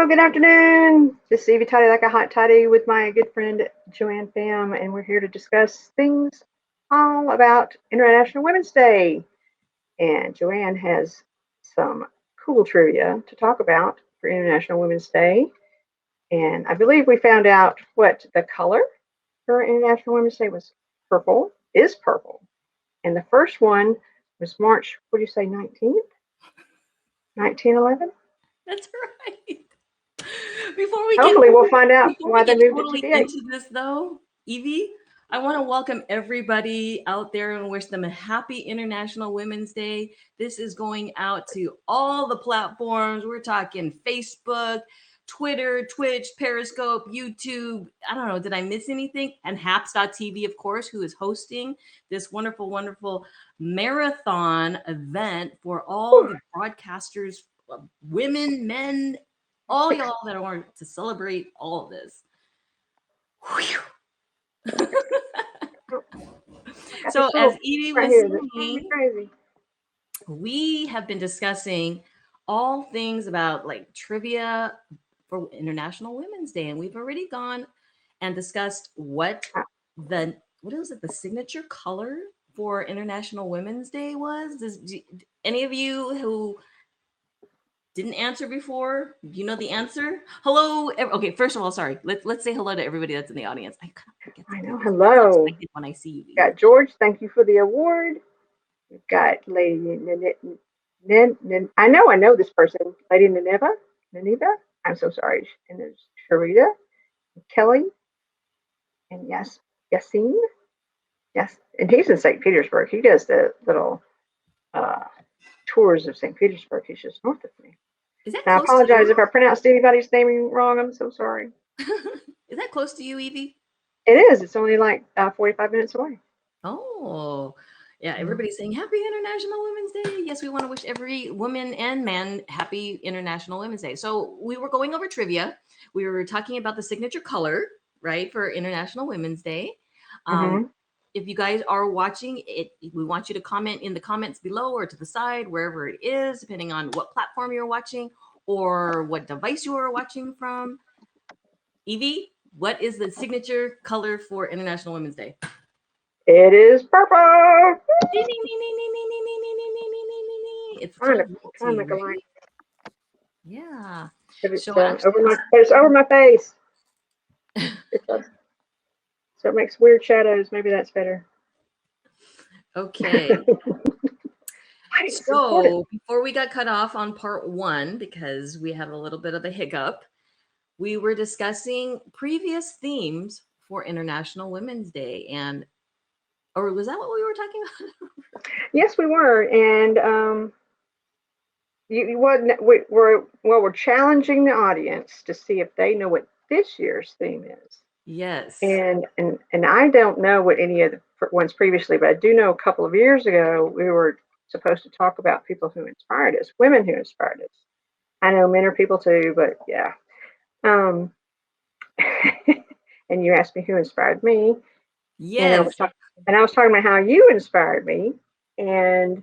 Good afternoon. This is Evie Toddy Like a Hot Toddy with my good friend Joanne Pham, and we're here to discuss things all about International Women's Day. And Joanne has some cool trivia to talk about for International Women's Day. And I believe we found out what the color for International Women's Day was is purple. And the first one was March, what do you say, 19th? 1911? That's right. Before we get Hopefully, we'll find out before why we they get moved it to totally the 8th. into this though, Evie, I want to welcome everybody out there and wish them a happy International Women's Day. This is going out to all the platforms. We're talking Facebook, Twitter, Twitch, Periscope, YouTube. I don't know, did I miss anything? And Haps.tv, of course, who is hosting this wonderful, wonderful marathon event for all the broadcasters, women, men, all y'all that want to celebrate all of this. So, as Evie right was here, that's saying, crazy. we have been discussing all things about like trivia for International Women's Day, and we've already gone and discussed what is it, the signature color for International Women's Day was. Any of you who didn't answer before, you know the answer? Hello. Okay, first of all, sorry. Let's say hello to everybody that's in the audience. I know. Hello. When I see you. Got George. Thank you for the award. We've got Lady I know this person. Lady Nineva. I'm so sorry. And there's Sharita, Kelly, and Yassine. Yes, and he's in St. Petersburg. He does the little uh, tours of St. Petersburg. He's just north of me. Is that I apologize if I pronounced anybody's name wrong. I'm so sorry. Is that close to you, Evie? It is. It's only like 45 minutes away. Oh, yeah. Everybody's saying Happy International Women's Day. Yes, we want to wish every woman and man Happy International Women's Day. So we were going over trivia. We were talking about the signature color, right, for International Women's Day. If you guys are watching it, we want you to comment in the comments below or to the side, wherever it is, depending on what platform you're watching or what device you are watching from. Evie, what is the signature color for International Women's Day? It is purple. It's kind of like a line. Yeah. It's over my face. So it makes weird shadows. Maybe that's better. Okay. So before we got cut off on part 1, because we had a little bit of a hiccup, we were discussing previous themes for International Women's Day. Or was that what we were talking about? Yes, we were. And we're challenging the audience to see if they know what this year's theme is. Yes. And I don't know what any of the ones previously, but I do know a couple of years ago we were supposed to talk about people who inspired us, women who inspired us. I know men are people too, but yeah. And you asked me who inspired me. Yes. And I was talking about how you inspired me and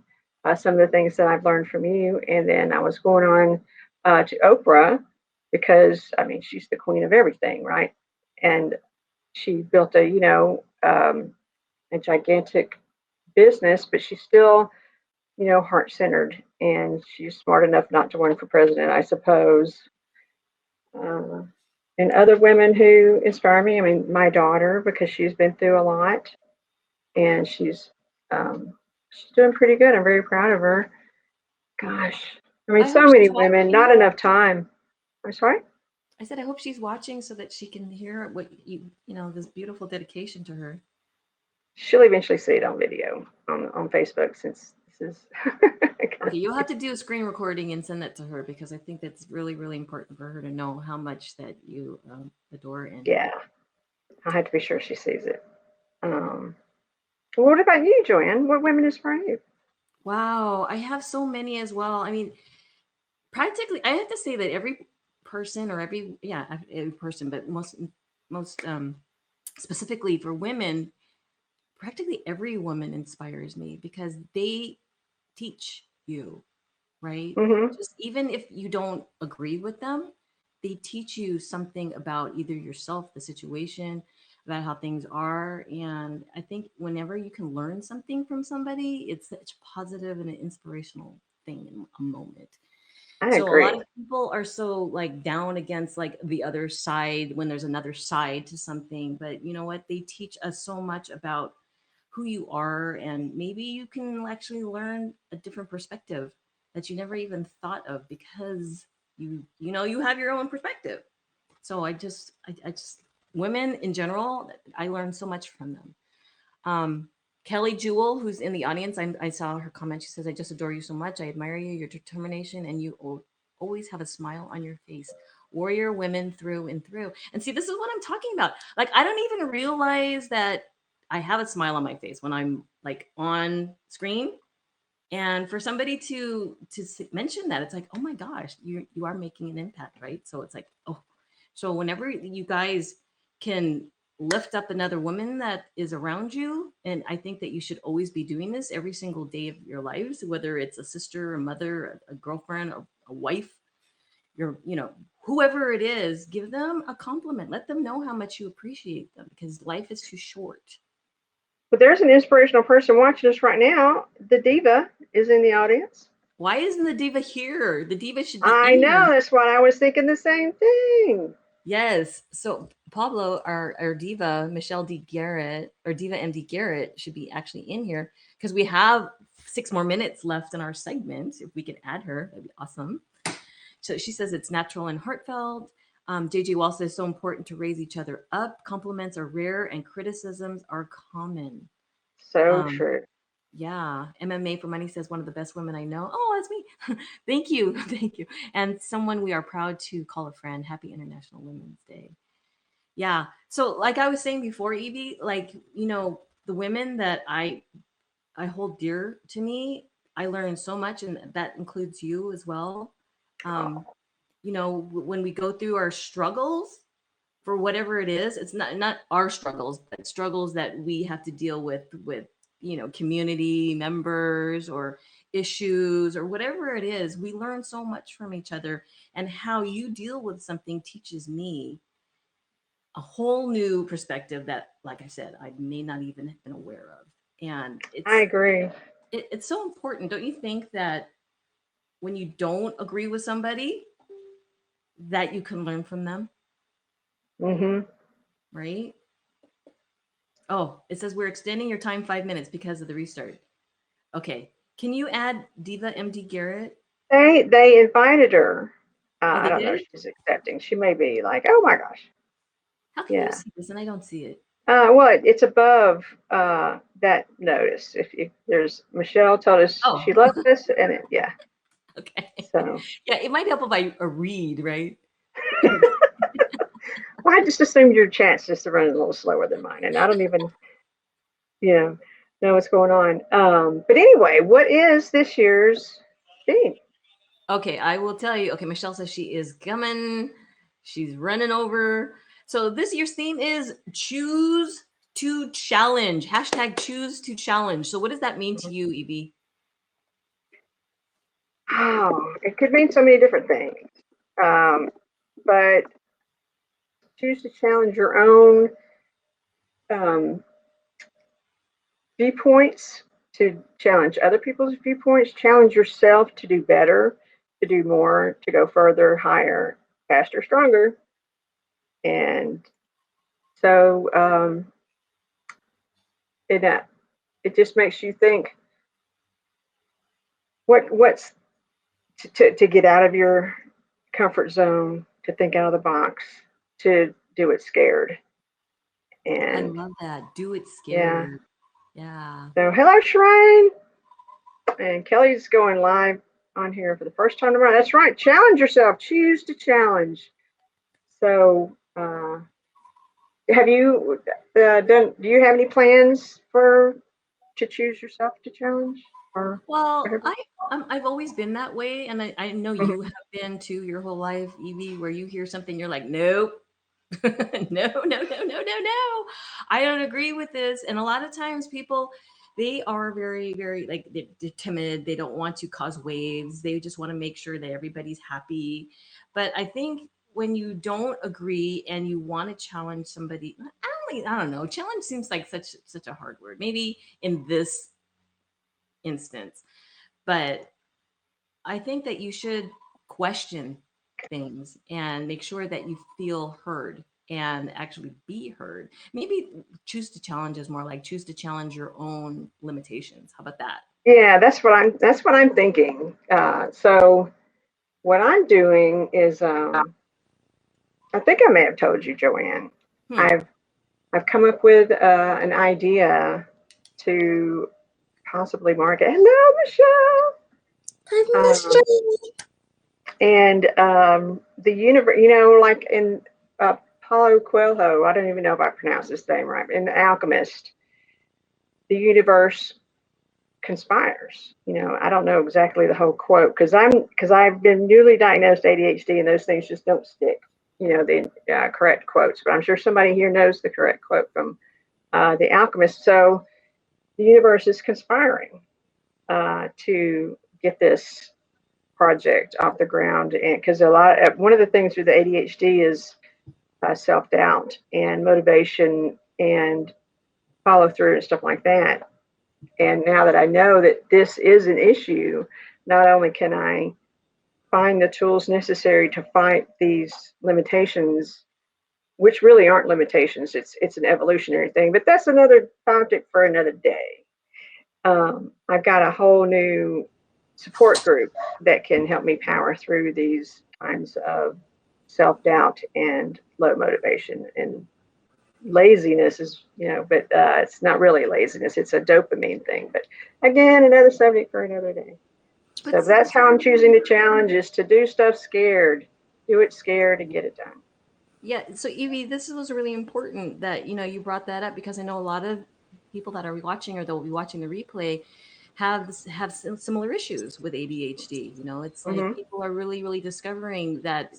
some of the things that I've learned from you. And then I was going on to Oprah because, I mean, she's the queen of everything, right? And she built a gigantic business, but she's still, heart-centered. And she's smart enough not to run for president, I suppose. And other women who inspire me, I mean, my daughter, because she's been through a lot. And she's doing pretty good. I'm very proud of her. Gosh, I mean, so many women, not enough time. I'm sorry. I said I hope she's watching so that she can hear what this beautiful dedication to her. She'll eventually see it on video on Facebook since this is. Okay, you'll have to do a screen recording and send that to her because I think that's really, really important for her to know how much that you adore and. Yeah, I have to be sure she sees it. What about you, Joanne? What women inspire you? Wow, I have so many as well. I mean, practically, I have to say that every person or every person, but most specifically for women, practically every woman inspires me because they teach you, right? Mm-hmm. Just even if you don't agree with them, they teach you something about either yourself, the situation, about how things are. And I think whenever you can learn something from somebody, it's such a positive and an inspirational thing in a moment. I So a lot agree. of people are so like down against like the other side when there's another side to something. But you know what? They teach us so much about who you are, and maybe you can actually learn a different perspective that you never even thought of because you have your own perspective. So I just women in general, I learned so much from them. um Kelly Jewel, who's in the audience, I saw her comment. She says, I just adore you so much. I admire you, your determination, and you always have a smile on your face. Warrior women through and through. And see, this is what I'm talking about. Like, I don't even realize that I have a smile on my face when I'm like on screen. And for somebody to mention that, it's like, oh my gosh, you are making an impact, right? So it's like, oh, so whenever you guys can lift up another woman that is around you, and I think that you should always be doing this every single day of your lives, whether it's a sister, a mother, a girlfriend, a wife, whoever it is, give them a compliment. Let them know how much you appreciate them because life is too short. But there's an inspirational person watching us right now. The diva is in the audience. Why isn't the diva here? The diva should be I in here. know. That's what I was thinking. The same thing. Yes. So Pablo, our diva, Michelle D. Garrett, or Diva MD Garrett, should be actually in here because we have 6 more minutes left in our segment. If we could add her, that'd be awesome. So she says it's natural and heartfelt. JJ Wall says so important to raise each other up. Compliments are rare and criticisms are common. So Um, true. yeah, MMA for Money says one of the best women I know. Oh, that's me. Thank you, thank you. And someone we are proud to call a friend. Happy International Women's Day. Yeah. So, like I was saying before, Evie, like the women that I hold dear to me, I learned so much, and that includes you as well. Um, Oh, when we go through our struggles for whatever it is, it's not our struggles, but struggles that we have to deal with community members or issues or whatever it is. We learn so much from each other, and how you deal with something teaches me a whole new perspective that, like I said, I may not even have been aware of. And I agree. it's so important, don't you think, that when you don't agree with somebody, that you can learn from them, Hmm. right? Oh, it says we're extending your time 5 minutes because of the restart. Okay. Can you add Diva MD Garrett? They invited her. Oh, I they don't know did? if she's accepting. She may be like, oh my gosh. How can you Yeah. see this and I don't see it? Well, it's above that notice. If there's Michelle told us she Oh, loved us, and yeah. okay. So Yeah, it might help if I read, right? well, I just assumed your chance just to run a little slower than mine, and I don't even you know what's going on. But anyway, what is this year's theme? Okay, I will tell you. Okay, Michelle says she is coming. She's running over. So this year's theme is choose to challenge. Hashtag choose to challenge. So what does that mean to you, Evie? Oh, it could mean so many different things. But choose to challenge your own um, viewpoints, to challenge other people's viewpoints, challenge yourself to do better, to do more, to go further, higher, faster, stronger. And so it just makes you think what's to get out of your comfort zone, to think out of the box, to do it scared. I And love that. Do it yeah. scared. Yeah. So hello, Shrine. And Kelly's going live on here for the first time tomorrow. That's right. Challenge yourself. Choose to challenge. So, have you done? Do you have any plans for to choose yourself to challenge? Or Well, whatever? I've always been that way, and I know Mhm. you have been too your whole life, Evie, where you hear something, you're like, nope. No, no, no, no, no, no. I don't agree with this. And a lot of times people, they are very, very like they're timid. They don't want to cause waves. They just want to make sure that everybody's happy. But I think when you don't agree and you want to challenge somebody, I don't know. Challenge seems like such a hard word. Maybe in this instance, but I think that you should question things and make sure that you feel heard and actually be heard. Maybe choose to challenge is more like choose to challenge your own limitations. How about that? Yeah, that's what I'm thinking. So what I'm doing is, I think I may have told you, Joanne. Hmm. I've come up with an idea to possibly market. Hello, Michelle. I've missed Um, you. and the universe, like in Paulo Coelho, I don't even know if I pronounced his name right. In The Alchemist, the universe conspires. I don't know exactly the whole quote because I've been newly diagnosed ADHD, and those things just don't stick. The correct quotes, but I'm sure somebody here knows the correct quote from The Alchemist. So the universe is conspiring to get this project off the ground, and because one of the things with the ADHD is self doubt and motivation and follow through and stuff like that. And now that I know that this is an issue, not only can I find the tools necessary to fight these limitations, which really aren't limitations, it's an evolutionary thing, but that's another subject for another day. I've got a whole new support group that can help me power through these times of self doubt and low motivation and laziness but it's not really laziness, it's a dopamine thing, but again, another subject for another day. So But see, that's how I'm choosing to challenge, is to do stuff scared, do it scared and get it done. yeah, so Evie, this was really important that you brought that up because I know a lot of people that are watching or that will be watching the replay have similar issues with ADHD. It's like Hmm. people are really discovering that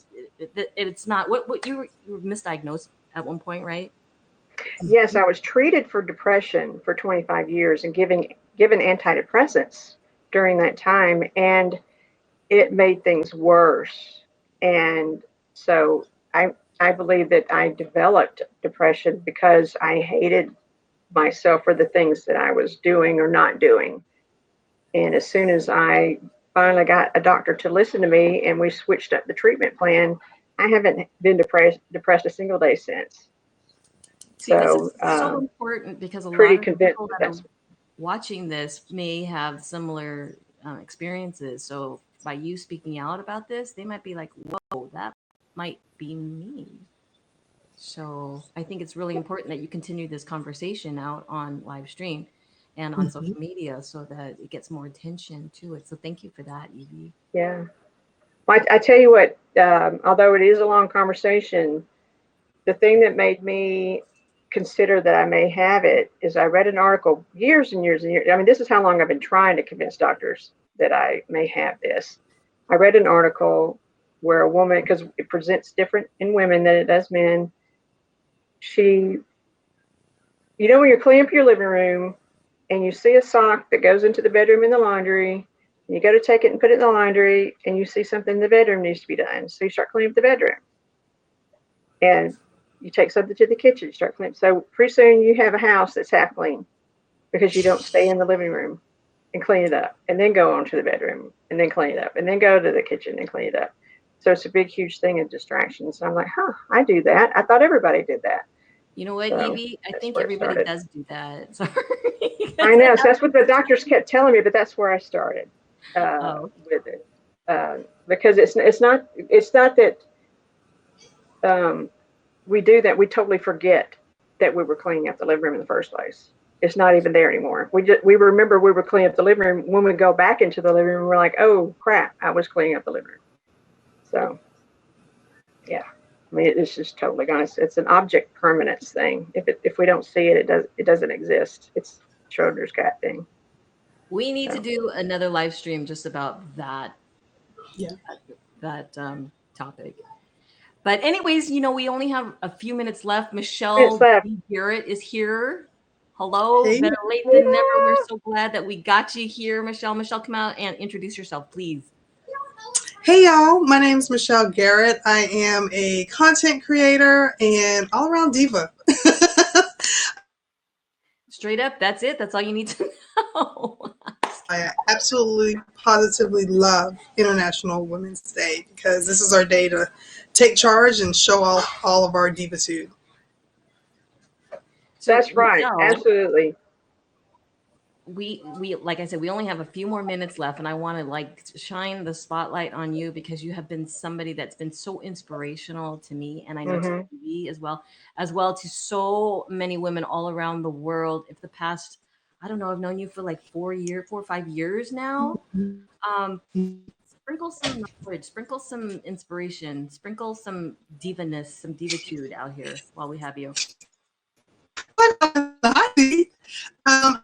it's not what you were misdiagnosed at one point, right? Yes, I was treated for depression for 25 years and given antidepressants during that time, and it made things worse. And so I believe that I developed depression because I hated myself for the things that I was doing or not doing. And as soon as I finally got a doctor to listen to me and we switched up the treatment plan, I haven't been depressed a single day since. See, this So is so important because a lot pretty of convinced people that that are that's watching this may have similar experiences. So by you speaking out about this, they might be like, "Whoa, that might be me." So I think it's really important that you continue this conversation out on live stream and on Mhm. social media so that it gets more attention to it. So thank you for that, Evie. yeah. Well, I tell you what, although it is a long conversation, the thing that made me consider that I may have it is I read an article years and years and years. I mean, this is how long I've been trying to convince doctors that I may have this. I read an article where a woman, because it presents different in women than it does men, she, when you're cleaning up your living room and you see a sock that goes into the bedroom in the laundry, and you go to take it and put it in the laundry, and you see something in the bedroom needs to be done. So you start cleaning up the bedroom. And you take something to the kitchen, you start cleaning. So pretty soon you have a house that's half clean because you don't stay in the living room and clean it up, and then go on to the bedroom and then clean it up, and then go to the kitchen and clean it up. So it's a big, huge thing of distractions. And I'm like, I do that. I thought everybody did that. You know what, So Evie? I that's think where it everybody started. does do that. Sorry. I 'Cause I know. So have that's what the doctors kept telling me, but that's where I started oh, with it. Because it's not that um, we do that. We totally forget that we were cleaning up the living room in the first place. It's not even there anymore. We remember we were cleaning up the living room. When we go back into the living room, we're like, oh crap, I was cleaning up the living room. So yeah, I mean it's just totally gone. It's an object permanence thing. If we don't see it, it doesn't exist. It's Schrodinger's cat thing. we need to So do another live stream just about Yeah. that topic. But anyways, we only have a few minutes left. minutes Michelle left. Garrett is here. Hello, Hey. better late than never. We're so glad that we got you here, Michelle. Michelle, come out and introduce yourself, please. Hey y'all, my name is Michelle Garrett. I am a content creator and all-around diva. Straight up, that's it. That's all you need to know. I absolutely, positively love International Women's Day because this is our day to take charge and show off all of our divitude. So, That's right. Michelle, Absolutely. we like I said, we only have a few more minutes left, and I want to like shine the spotlight on you because you have been somebody that's been so inspirational to me, and I know to Mhm. TV as well to so many women all around the world. If the past, I don't know, I've known you for like 4 or 5 years now. Um, sprinkle some knowledge, sprinkle some inspiration, sprinkle some divaness, some divitude out here while we have you. Um,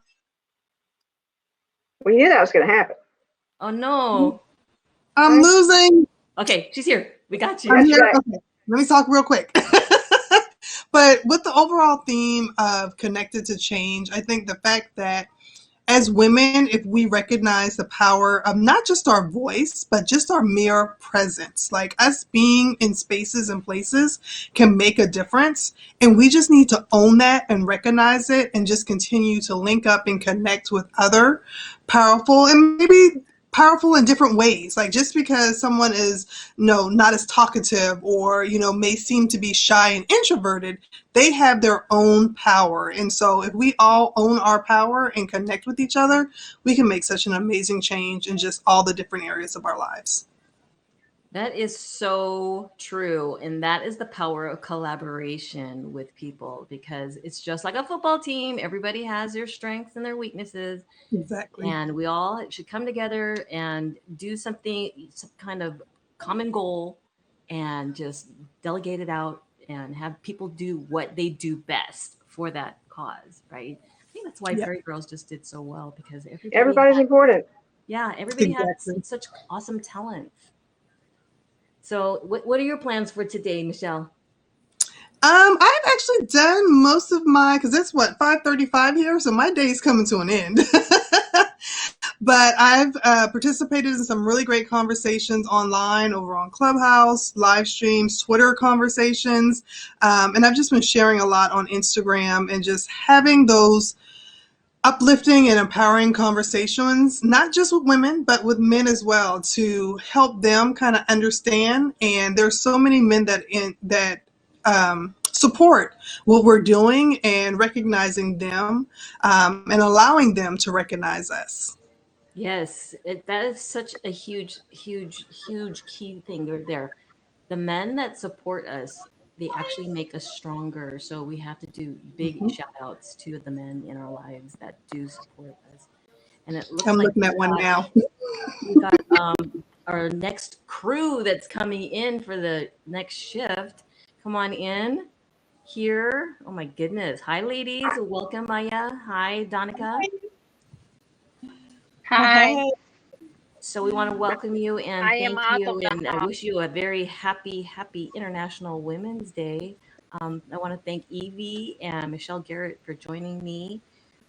We knew that was going to happen. Oh no. I'm losing. Okay, she's here. We got you. That's Here, right. okay, let me talk real quick. But with the overall theme of connected to change, I think the fact that as women, if we recognize the power of not just our voice, but just our mere presence, like us being in spaces and places can make a difference. And we just need to own that and recognize it and just continue to link up and connect with other powerful and maybe powerful in different ways. Like just because someone is not as talkative or may seem to be shy and introverted, they have their own power. And so if we all own our power and connect with each other, we can make such an amazing change in just all the different areas of our lives. That is so true. And that is the power of collaboration with people because it's just like a football team. Everybody has their strengths and their weaknesses. Exactly. And we all should come together and do something, some kind of common goal, and just delegate it out and have people do what they do best for that cause, right? I think that's why Yeah. Fairy Girls just did so well because Everybody's important. everybody had Exactly. such awesome talent. So, what are your plans for today, Michelle? I've actually done most of because it's 5:35 here, so my day's coming to an end. But I've participated in some really great conversations online over on Clubhouse, live streams, Twitter conversations, and I've just been sharing a lot on Instagram and just having those uplifting and empowering conversations, not just with women, but with men as well, to help them kind of understand. And there's so many men that support what we're doing and recognizing them and allowing them to recognize us. Yes, that is such a huge, huge, huge key thing there. The men that support us, they actually make us stronger. So we have to do big Mhm. shout outs to the men in our lives that do support us. And it looks I'm like looking at one now. we got our next crew that's coming in for the next shift. Come on in here. Oh my goodness. Hi, ladies. Welcome, Maya. Hi, Donica. Hi. So we want to welcome you and I am thank out you of the and house. wish you a very happy International Women's Day. I want to thank Evie and Michelle Garrett for joining me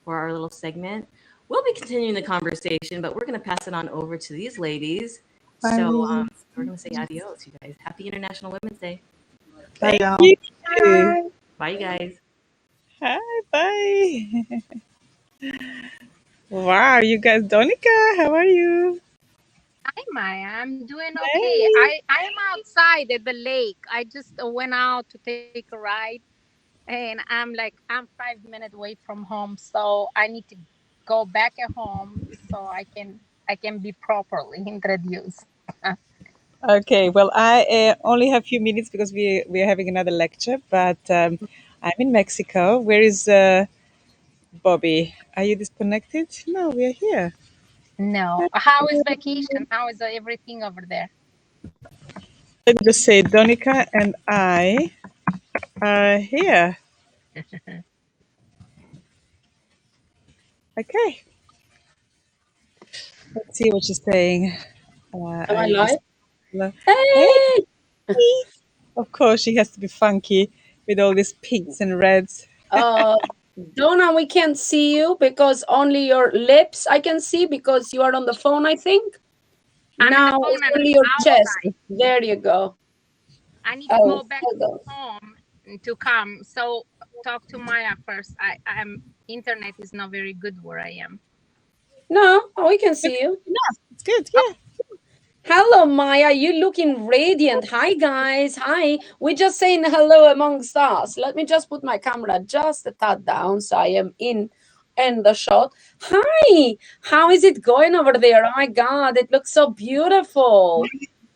for our little segment. We'll be continuing the conversation, but we're going to pass it on over to these ladies. Bye, So ladies. we're going to say adios, you guys. Happy International Women's Day. Bye, y'all. You. Bye. Bye, you guys. Hi, bye. Wow, you guys, Donica, how are you? Hi, Maya. I'm doing okay. Hey. I am outside at the lake. I just went out to take a ride, and I'm 5 minutes away from home, so I need to go back at home so I can be properly introduced. Okay, well, I only have a few minutes because we are having another lecture, but I'm in Mexico. Where is Bobby? Are you disconnected? No, we are here. No. How is vacation? How is everything over there? Let me just say, Donica and I are here. Okay, let's see what she's saying. Am I live? Hey, Hey! of course, she has to be funky with all these pinks and reds. Donna, we can't see you because only your lips I can see because you are on the phone, I think. I'm in the Now phone it's and only I'm your chest. outside. There you go. I need to go Oh, back hold on. home to come. So talk to Maya first. I'm internet is not very good where I am. No, we can see you. It's good. Oh, Yeah. Hello, Maya. You looking radiant. Hi, guys. Hi. We're just saying hello amongst us. Let me just put my camera just a tad down so I am in the shot. Hi. How is it going over there? Oh my God, it looks so beautiful.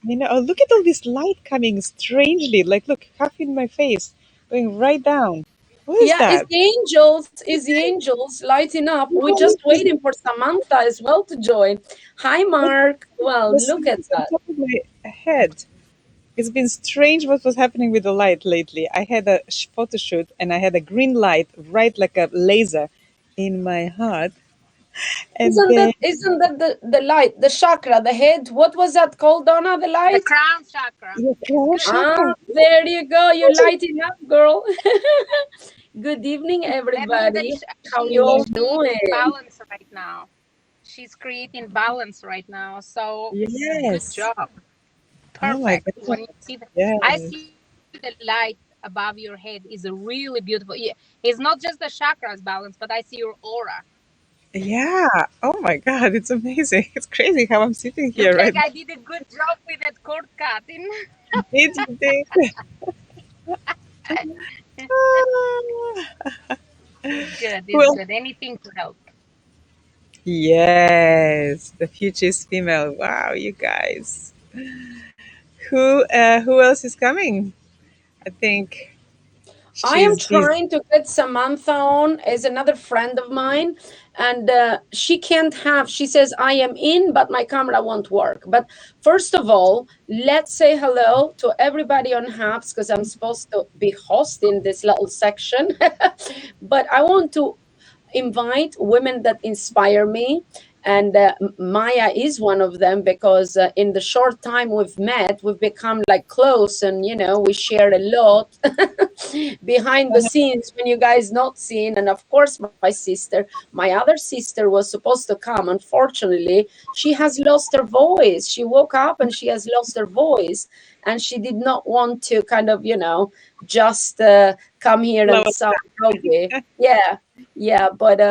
Oh, look at all this light coming strangely. Like, look, half in my face, going right down. What is Yeah, that? is the angels lighting up. We're just waiting for Samantha as well to join. Hi, Mark. Well, What's look at on that. top of my head? It's been strange what was happening with the light lately. I had a photo shoot and I had a green light, right like a laser, in my heart. And then Isn't that the light, the chakra, the head? What was that called, Donna? The the light? crown chakra. your It's crown good. Ah, chakra. there you go. You're lighting up, girl. Good evening, That means that everybody. How you all doing? balance right now. She's creating balance right now. So good Yes. job. Oh my Perfect. God. When you see I Yes. see the light above your head is a really beautiful. Yeah, it's not just the chakras balance, but I see your aura. Yeah. Oh my God. It's amazing. It's crazy how I'm sitting Look here like right I did a good job with that cord cutting. now. Did you think? Ah. It's good. It's Well, good. Anything to help. yes. The future is female. Wow, you guys. Who else is coming? I think I am she's busy. trying to get Samantha on as another friend of mine, and she can't have. She says I am in, but my camera won't work. But first of all, let's say hello to everybody on Hubs because I'm supposed to be hosting this little section. But I want to invite women that inspire me. And Maya is one of them because in the short time we've met, we've become like close, and we share a lot behind the scenes when you guys not seen. And of course, my sister, my other sister, was supposed to come. Unfortunately, she has lost her voice. She woke up and she has lost her voice, and she did not want to kind of just come here and sound groggy. Yeah, but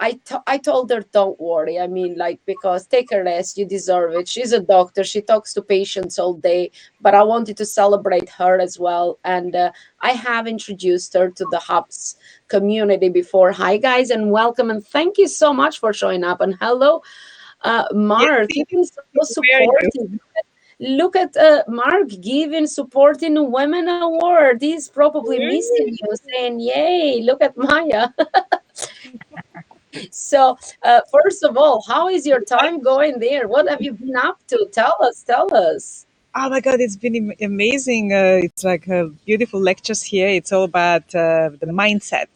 I told her, don't worry. I mean, like, because take a rest, you deserve it. She's a doctor. She talks to patients all day, but I wanted to celebrate her as well. And I have introduced her to the Hubs community before. Hi, guys, and welcome. And thank you so much for showing up. And hello, Yes, Mark. You've been so where are you? supportive. Look at Mark giving supporting women award. He's probably missing you, saying, "Yay! Look at Maya." So, first of all, how is your time going there? What have you been up to? Tell us, tell us. Oh my God, it's been amazing. It's like beautiful lectures here. It's all about the mindset.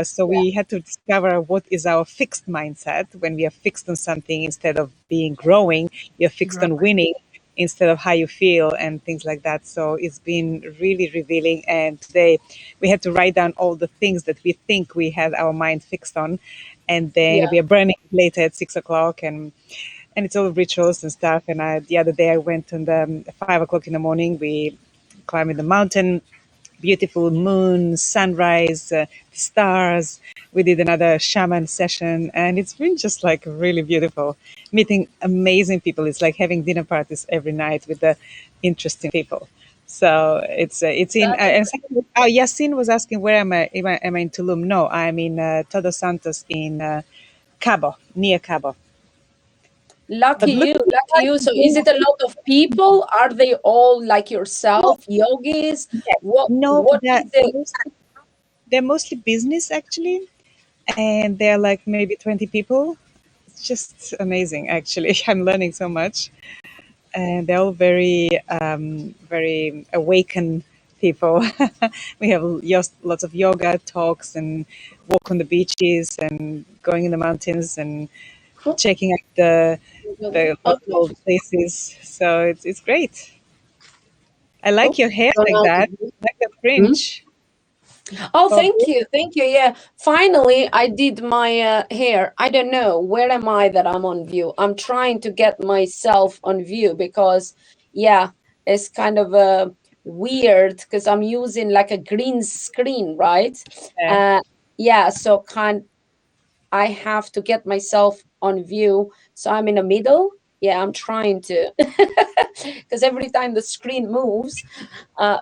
So we had to discover what is our fixed mindset when we are fixed on something instead of being growing, you're fixed on winning instead of how you feel and things like that. So it's been really revealing. And today we had to write down all the things that we think we had our mind fixed on. And then Yeah. we are burning later at 6 o'clock and it's all rituals and stuff. And the other day I went on the 5 o'clock in the morning. We climbed the mountain, beautiful moon, sunrise, stars. We did another shaman session, and it's been just like really beautiful. Meeting amazing people. It's like having dinner parties every night with the interesting people. So it's in. That And is Yasin was asking where am I? Am I in Tulum? No, I'm in Todos Santos in Cabo, near Cabo. lucky But look you, at the lucky you. So, is it a lot of people? Are they all like yourself, yogis? yes. What No, What is the they're mostly business actually, and they're like maybe 20 people. It's just amazing, actually. I'm learning so much, and they're all very awakened people. We have lots of yoga talks and walk on the beaches and going in the mountains and checking out the Okay. local places. So it's great. I like your Okay. hair So like now, that. I like the hmm? fringe. Oh, Bobby? thank you. Yeah, finally, I did my hair. I don't know where am I that I'm on view. I'm trying to get myself on view because, yeah, it's kind of weird because I'm using like a green screen, right? Yeah. Uh, yeah, so I have to get myself on view. So I'm in the middle. Yeah, I'm trying to because every time the screen moves,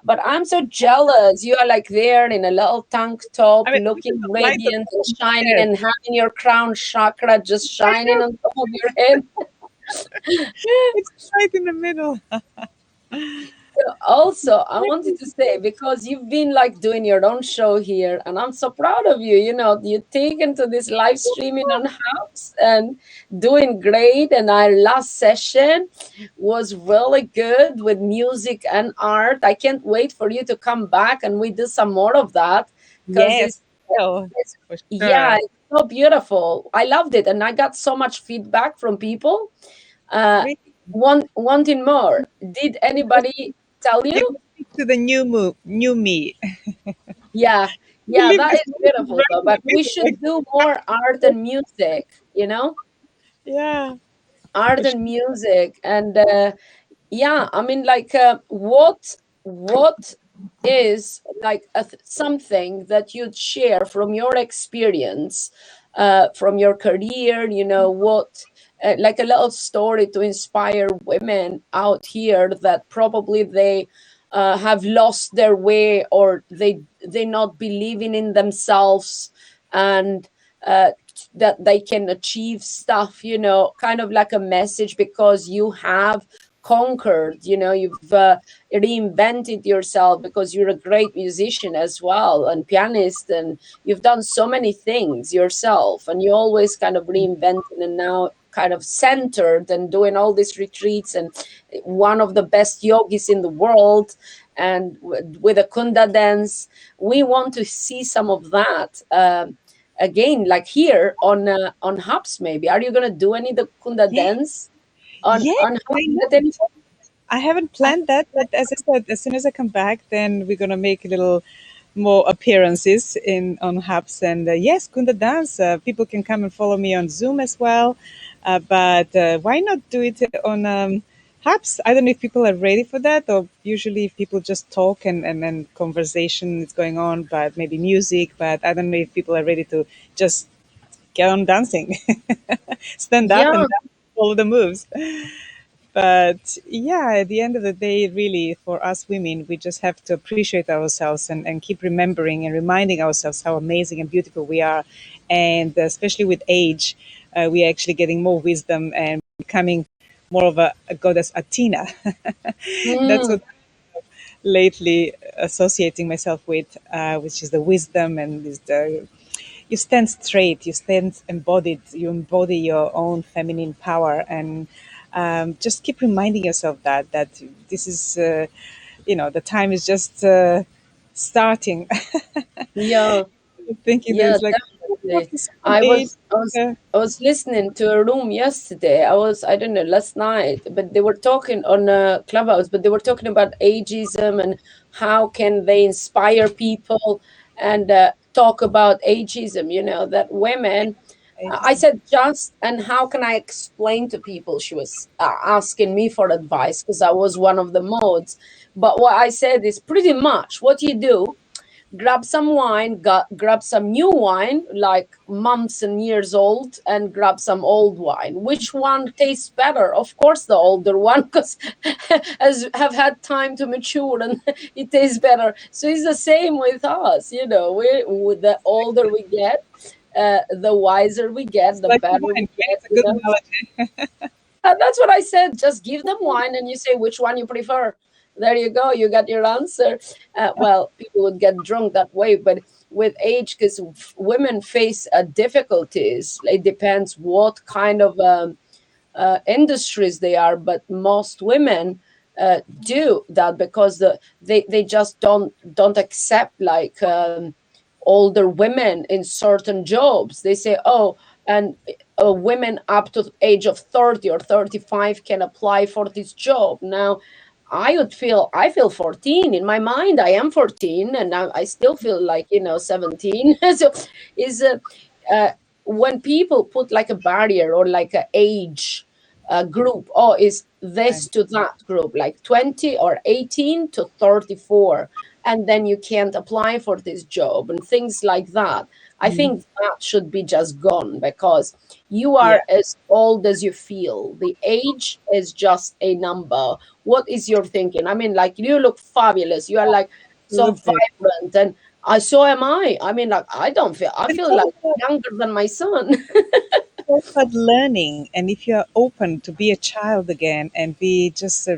but I'm so jealous. You are like there in a little tank top, I mean, we should looking have light on radiant and the shining, hair. and having your crown chakra just I shining know, on top of your head. it's right in the middle. Also, I wanted to say, because you've been like doing your own show here, and I'm so proud of you. You know, you taken to this live streaming on Hubs and doing great. And our last session was really good with music and art. I can't wait for you to come back and we do some more of that because Yes, well, it's for yeah, sure. it's so beautiful. I loved it, and I got so much feedback from people uh, Really, wanting more. Did anybody tell you you? can speak to the new me. Yeah, yeah, Believe that this is man is beautiful though. writing But we music. should do more art and music, you know, Yeah, for art sure. and music. And yeah, I mean, like, what is like something that you'd share from your experience, from your career? You know, what like a little story to inspire women out here that probably they have lost their way, or they not believing in themselves, and that they can achieve stuff. You know, kind of like a message, because you have conquered, you know, you've reinvented yourself, because you're a great musician as well and pianist, and you've done so many things yourself, and you always kind of reinventing, and now kind of centered and doing all these retreats, and one of the best yogis in the world, and with a kunda dance. We want to see some of that again, like here on Hubs. Maybe are you going to do any the kunda Yeah, dance yeah. on Why Hubs not? at any I haven't planned that, but as I said, as soon as I come back, then we're gonna make a little more appearances in on Hubs. And yes, Kunda Dance. People can come and follow me on Zoom as well. But why not do it on Hubs? I don't know if people are ready for that, or usually people just talk and conversation is going on, but maybe music. But I don't know if people are ready to just get on dancing, stand up and Yeah, dance, follow the moves. But yeah, at the end of the day, really, for us women, we just have to appreciate ourselves and keep remembering and reminding ourselves how amazing and beautiful we are. And especially with age, we are actually getting more wisdom and becoming more of a goddess Athena. That's mm, what lately associating myself with, which is the wisdom and is the you stand straight, you stand embodied, you embody your own feminine power, and just keep reminding yourself that this is, the time is just starting. yeah, Thinking yeah, there's like definitely. after certain I age. was I was Uh, I was listening to a room yesterday. I don't know, last night, but they were talking on Clubhouse, but they were talking about ageism and how can they inspire people, and talk about ageism. You know that women. I ageism. said, just and how can I explain to people? She was asking me for advice because I was one of the mods. But what I said is pretty much what you do: grab some wine, grab some new wine, like months and years old, and grab some old wine. Which one tastes better? Of course, the older one, because as have had time to mature, and it tastes better. So it's the same with us. You know, with the older we get, the wiser we get, It's the like better we wine, right? get. It's a You good know, analogy. and that's what I said. Just give them wine and you say which one you prefer. There you go. You got your answer. Well, people would get drunk that way, but with age, because women face difficulties. It depends what kind of industries they are, but most women do that because they just don't accept like older women in certain jobs. They say, oh, and women up to the age of 30 or 35 can apply for this job. Now I feel 14 in my mind. I am 14, and I still feel like 17. So is when people put like a barrier or like a age group, is this to that group, like 20 or 18 to 34, and then you can't apply for this job and things like that. I think that should be just gone, because you Yeah. are as old as you feel. The age is just a number. What is your thinking? I mean, like, you look fabulous. You are like so Absolutely. vibrant, and so am I. I mean, like, I It's feel all like about, younger than my son. it's all about learning. And if you're open to be a child again and be just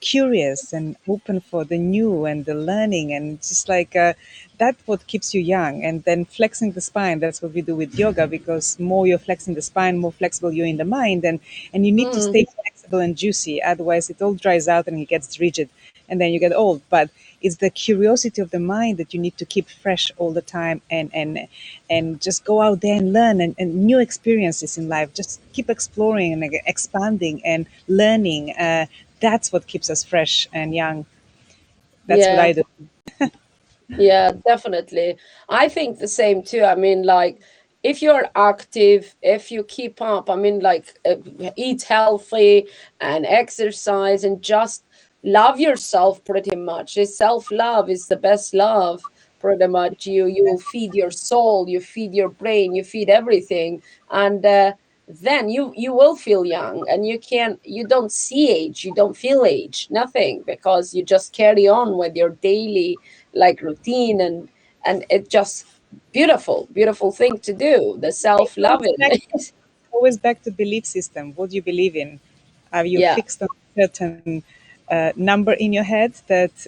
curious and open for the new and the learning, and just like that's what keeps you young. And then flexing the spine, that's what we do with yoga, because more you're flexing the spine, more flexible you're in the mind. And you need to Mm, stay flexible and juicy. Otherwise, it all dries out and it gets rigid. And then you get old. But it's the curiosity of the mind that you need to keep fresh all the time, and just go out there and learn, and new experiences in life. Just keep exploring and expanding and learning. That's what keeps us fresh and young. That's what yeah. I do. Yeah, definitely. I think the same too. I mean, like, if you're active, if you keep up, I mean, like, eat healthy and exercise and just love yourself pretty much. Self-love is the best love, pretty much. You feed your soul, you feed your brain, you feed everything, and then you will feel young, and you don't see age, you don't feel age, nothing, because you just carry on with your daily like routine, and it just beautiful thing to do, the It's always self-loving. back, always back to belief system. What do you believe in? Are you Yeah. fixed on a certain number in your head,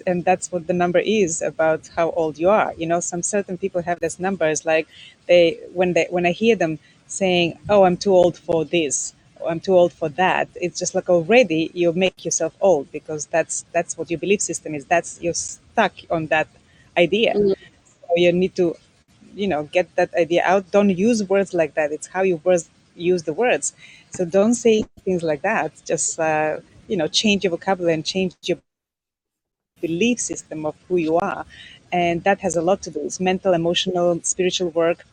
and that's what the number is about how old you are? Some certain people have this numbers, like when I hear them saying, "Oh, I'm too old for this," or "I'm too old for that," it's just like already you make yourself old, because that's what your belief system is. That's you're stuck on that idea. Mm, So you need to get that idea out. Don't use words like that. It's how you use the words. So don't say things like that. Just change your vocabulary and change your belief system of who you are. And that has a lot to do. It's mental, emotional, spiritual work,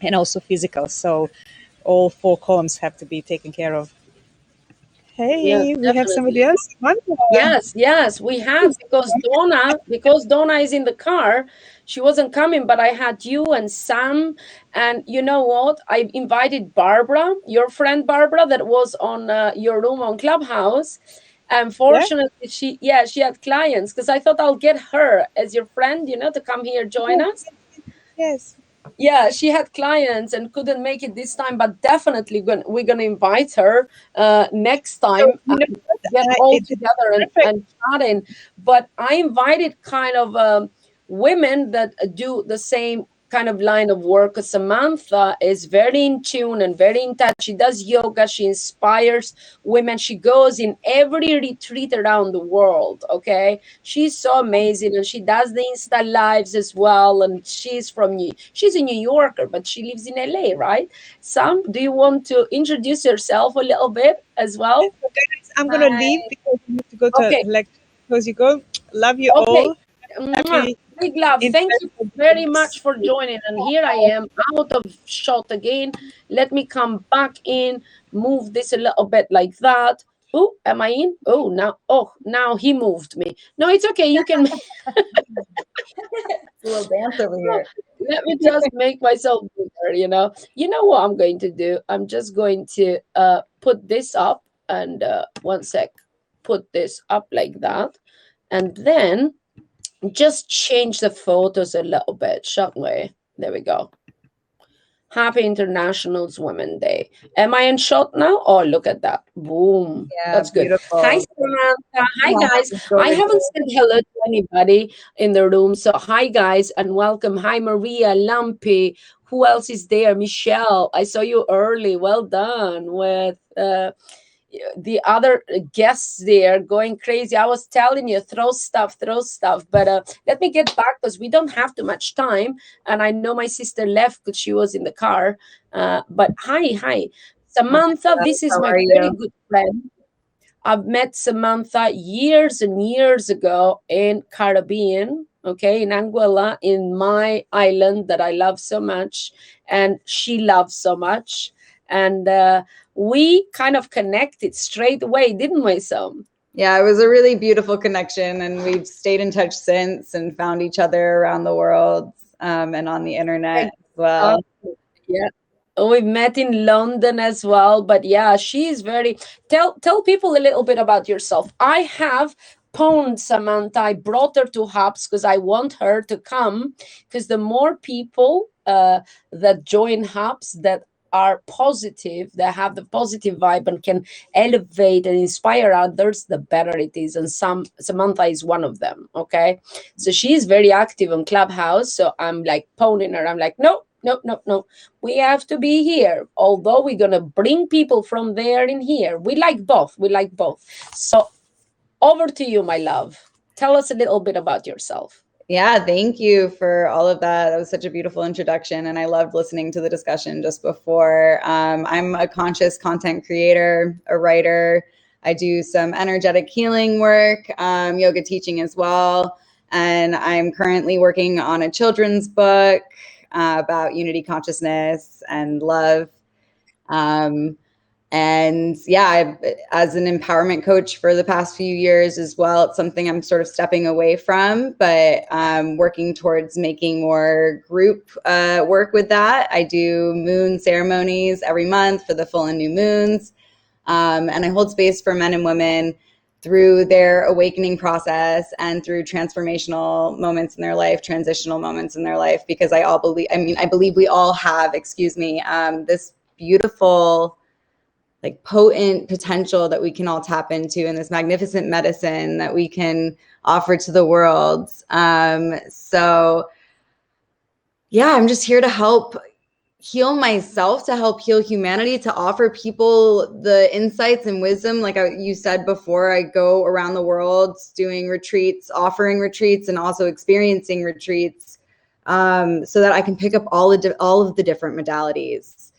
and also physical. So all four columns have to be taken care of. yes, Hey, we have somebody definitely. else. Wanda. Yes, we have, because Donna is in the car. She wasn't coming, but I had you and Sam, and you know what? I invited Barbara, your friend Barbara, that was on your room on Clubhouse. Yeah. Unfortunately, she had clients, because I thought I'll get her as your friend, to come here join Yes. us. Yes. Yeah, she had clients and couldn't make it this time, but definitely we're gonna invite her next So time, you know and what? get all It's together and, perfect. and chatting. But I invited kind of women that do the same kind of line of work. 'Cause Samantha is very in tune and very in touch. She does yoga, she inspires women, she goes in every retreat around the world. Okay, she's so amazing, and she does the Insta lives as well, and she's a New Yorker, but she lives in LA, right? Sam, do you want to introduce yourself a little bit as well? So guys, I'm gonna leave Hi. because you need to go to Okay. lecture. Because you go. Love you Okay. all. Mwah. Happy Big love. Thank you International very Women's much for joining. And here I am out of shot again. Let me come back in, move this a little bit like that. Oh, am I in? Now he moved me. No, it's okay. You can. A little dance over here. Let me just make myself bigger. You know what I'm going to do? I'm just going to put this up, and one sec. Put this up like that. And then just change the photos a little bit, shall we? There we go. Happy International Women's Day. Am I in shot now? Oh, look at that. Boom. Yeah, That's good. Hi, beautiful. Samantha. Hi, Wow, guys. it's I gorgeous. haven't said hello to anybody in the room. So, hi, guys, and welcome. Hi, Maria, Lumpy. Who else is there? Michelle. I saw you early. Well done with the other guests there going crazy. I was telling you, throw stuff. But let me get back, because we don't have too much time. And I know my sister left because she was in the car. But hi, Samantha. This is How my are very you? good friend. I've met Samantha years and years ago in Caribbean, okay, in Anguilla, in my island that I love so much, and she loves so much. And we kind of connected straight away, didn't we, Sam? Yeah, it was a really beautiful connection, and we've stayed in touch since and found each other around the world and on the internet as well. Yeah. We've met in London as well, but yeah, she's very. Tell people a little bit about yourself. I have phoned Samantha. I brought her to Hubs because I want her to come, because the more people that join Hubs that are positive, that have the positive vibe and can elevate and inspire others, the better it is. And Samantha is one of them. Okay, so she's very active on Clubhouse. So I'm like phoning her. I'm like, no. We have to be here. Although we're gonna bring people from there in here. We like both. So over to you, my love. Tell us a little bit about yourself. Yeah, thank you for all of that. That was such a beautiful introduction, and I loved listening to the discussion just before. I'm a conscious content creator, a writer. I do some energetic healing work, yoga teaching as well, and I'm currently working on a children's book about unity consciousness and love. And yeah, as an empowerment coach for the past few years as well, it's something I'm sort of stepping away from, but working towards making more group work with that. I do moon ceremonies every month for the full and new moons. And I hold space for men and women through their awakening process and through transformational moments in their life, transitional moments in their life, because I believe we all have, this beautiful, like potent potential that we can all tap into, and this magnificent medicine that we can offer to the world. So yeah, I'm just here to help heal myself, to help heal humanity, to offer people the insights and wisdom. Like you said before, I go around the world doing retreats, offering retreats, and also experiencing retreats, so that I can pick up all of the different modalities,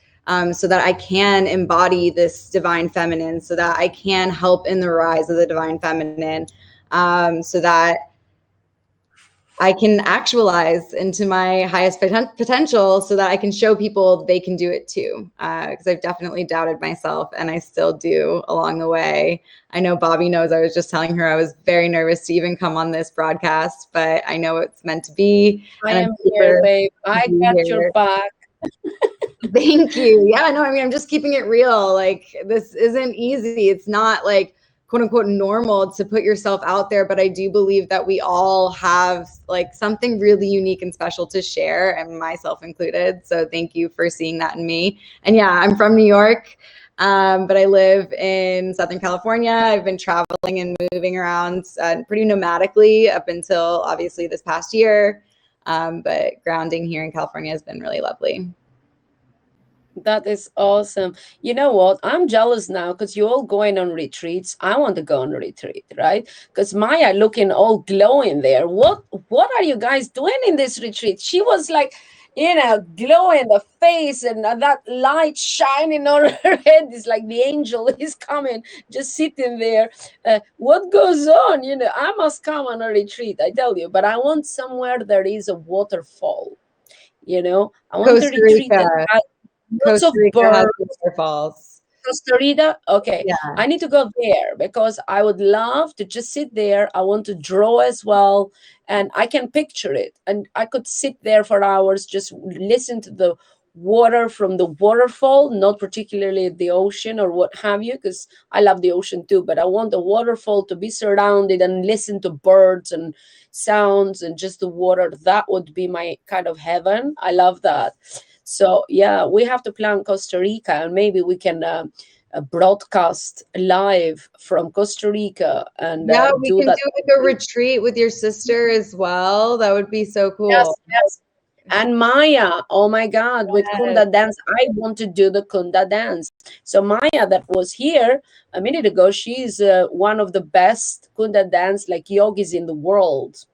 so that I can embody this divine feminine, so that I can help in the rise of the divine feminine, so that I can actualize into my highest potential, so that I can show people they can do it too. Because I've definitely doubted myself, and I still do along the way. I know Bobby knows. I was just telling her I was very nervous to even come on this broadcast, but I know it's meant to be. I am here, babe. I got your back. Thank you. Yeah, no, I'm just keeping it real. Like, this isn't easy. It's not like quote unquote normal to put yourself out there, but I do believe that we all have like something really unique and special to share, and myself included. So thank you for seeing that in me. And yeah, I'm from New York, but I live in Southern California. I've been traveling and moving around pretty nomadically up until obviously this past year. But grounding here in California has been really lovely. That is awesome. You know what? I'm jealous now because you're all going on retreats. I want to go on a retreat, right? Because Maya looking all glowing there. What are you guys doing in this retreat? She was like, glowing the face, and that light shining on her head is like the angel is coming, just sitting there. What goes on? I must come on a retreat, I tell you, but I want somewhere there is a waterfall. I want Costa a retreat Rica. that has lots of Rica has birds. waterfalls. Costa Rica? Okay. Yeah. I need to go there because I would love to just sit there. I want to draw as well. And I can picture it. And I could sit there for hours, just listen to the water from the waterfall, not particularly the ocean or what have you, because I love the ocean too. But I want the waterfall to be surrounded and listen to birds and sounds and just the water. That would be my kind of heaven. I love that. So yeah, we have to plan Costa Rica, and maybe we can broadcast live from Costa Rica. And yeah, we can that. do like a retreat with your sister as well. That would be so cool. Yes. And Maya, oh my God, with Kunda dance, I want to do the Kunda dance. So Maya, that was here a minute ago, she's one of the best Kunda dance like yogis in the world.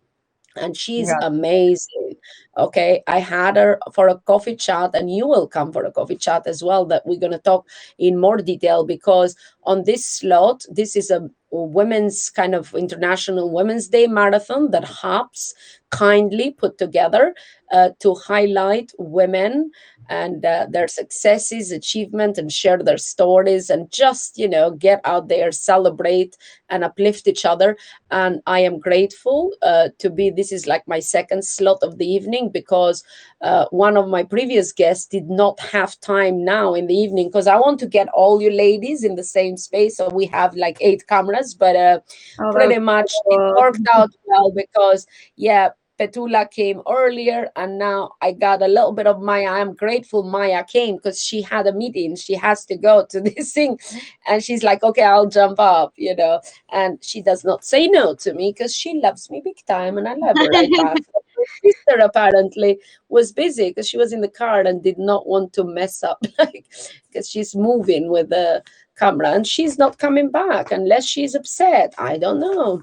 And she's amazing. Okay, I had her for a coffee chat, and you will come for a coffee chat as well, that we're going to talk in more detail, because on this slot, this is a women's kind of International Women's Day marathon that HOPS kindly put together to highlight women and their successes, achievement, and share their stories, and just, you know, get out there, celebrate, and uplift each other. And I am grateful to be, this is like my second slot of the evening, because one of my previous guests did not have time now in the evening, because I want to get all you ladies in the same space. So we have like 8 cameras, but Oh, that pretty was much cool. it worked out well, because yeah, Petula came earlier, and now I got a little bit of Maya. I'm grateful Maya came, because she had a meeting. She has to go to this thing, and she's like, okay, I'll jump up, you know. And she does not say no to me, because she loves me big time, and I love her like that. Her sister apparently was busy, because she was in the car and did not want to mess up, like, because she's moving with the camera, and she's not coming back unless she's upset. I don't know.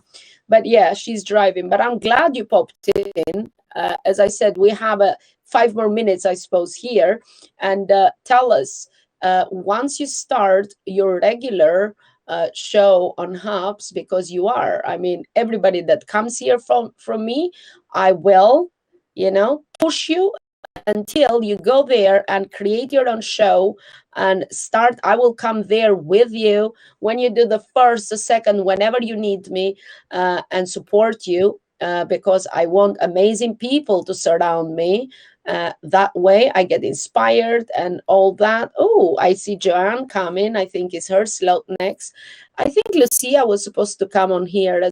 But yeah, she's driving. But I'm glad you popped in. As I said, we have 5 more minutes, I suppose, here. And tell us, once you start your regular show on HOPS, because you are, I mean, everybody that comes here from me, I will, you know, push you until you go there and create your own show and start. I will come there with you when you do the first, the second, whenever you need me, and support you, because I want amazing people to surround me. That way I get inspired and all that. Oh, I see Joanne coming. I think it's her slot next. I think Lucia was supposed to come on here as